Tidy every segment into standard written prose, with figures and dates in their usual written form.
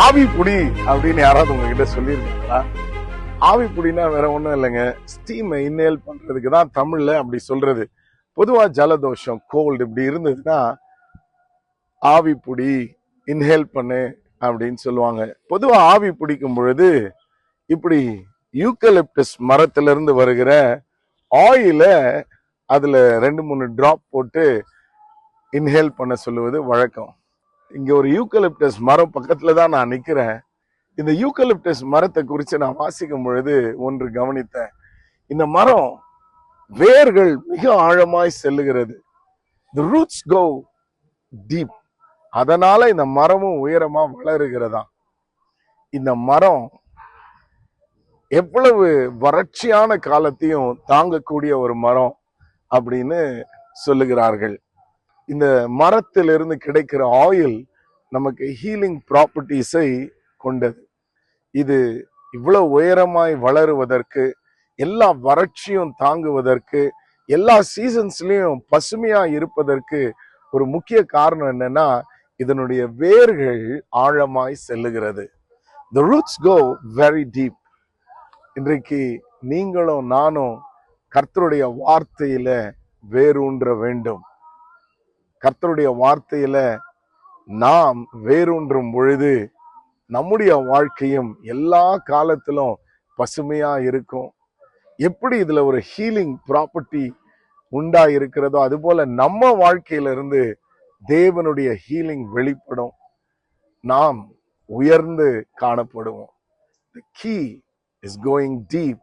ஆவி புடி அப்படின்னு யாராவது உங்ககிட்ட சொல்லியிருக்கீங்களா? ஆவி புடினா வேற ஒண்ணும் இல்லைங்க, ஸ்டீமை இன்னேல் பண்றதுக்கு தான் தமிழ்ல அப்படி சொல்றது. பொதுவா ஜலதோஷம், கோல்டு இப்படி இருந்ததுன்னா ஆவி புடி, இன்ஹேல் பண்ணு அப்படின்னு சொல்லுவாங்க. பொதுவா ஆவி பிடிக்கும் பொழுது இப்படி யூக்கலிப்டஸ் மரத்துல இருந்து வருகிற ஆயில அதுல 2-3 டிராப் போட்டு இன்ஹேல் பண்ண சொல்லுவது வழக்கம். இங்க ஒரு யூக்கலிப்டஸ் மரம் பக்கத்துல தான் நான் நிக்கிறேன். இந்த யூக்கலிப்டஸ் மரத்தை குறித்து நான் வாசிக்கும் பொழுது ஒன்று கவனித்தேன். இந்த மரம் வேர்கள் மிக ஆழமாய் செல்லுகிறது. The roots go deep. அதனால இந்த மரமும் உயரமா வளருகிறதா. இந்த மரம் எவ்வளவு வறட்சியான காலத்தையும் தாங்கக்கூடிய ஒரு மரம் அப்படின்னு சொல்லுகிறார்கள். இந்த மரத்திலிருந்து கிடைக்கிற ஆயில் நமக்கு ஹீலிங் ப்ராப்பர்ட்டிஸை கொண்டது. இது இவ்வளவு உயரமாய் வளருவதற்கு, எல்லா வறட்சியும் தாங்குவதற்கு, எல்லா சீசன்ஸ்லயும் பசுமையா இருப்பதற்கு ஒரு முக்கிய காரணம் என்னன்னா, இதனுடைய வேர்கள் ஆழமாய் செல்லுகிறது. The roots go very deep. இன்றைக்கு நீங்களும் நானும் கர்த்தருடைய வார்த்தையில வேரூன்ற வேண்டும். கர்த்தருடைய வார்த்தையில நாம் வேரூன்றும் பொழுது நம்முடைய வாழ்க்கையும் எல்லா காலத்திலும் பசுமையா இருக்கும். எப்படி இதுல ஒரு ஹீலிங் ப்ராப்பர்ட்டி உண்டா இருக்கிறதோ அதுபோல நம்ம வாழ்க்கையில இருந்து தேவனுடைய ஹீலிங் வெளிப்படும். நாம் உயர்ந்து காணப்படுவோம். The key is going deep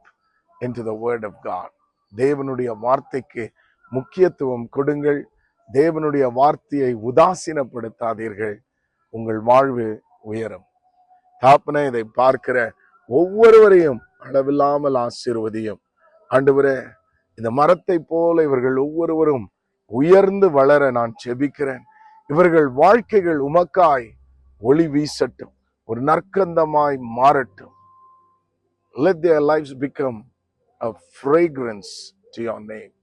into the word of God. தேவனுடைய வார்த்தைக்கு முக்கியத்துவம் கொடுங்கள். தேவனுடைய வார்த்தையை உதாசீனப்படுத்தாதீர்கள். உங்கள் வாழ்வு உயரும். தாப்பனே, இதை பார்க்கிற ஒவ்வொருவரையும் அளவில்லாமல் ஆசீர்வதியும். ஆண்டவரே, இந்த மரத்தை போல இவர்கள் ஒவ்வொருவரும் உயர்ந்து வளர நான் ஜெபிக்கிறேன். இவர்கள் வாழ்க்கைகள் உமக்காய் ஒளி வீசட்டும், ஒரு நற்கந்தமாய் மாறட்டும். Let their lives become a fragrance to your name.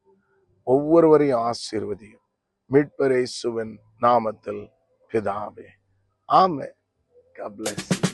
ஒவ்வொருவரையும் ஆசீர்வதியும். மீட்பர் இயேசுவின் நாமத்தில் பிதாவே, ஆமென். God bless you.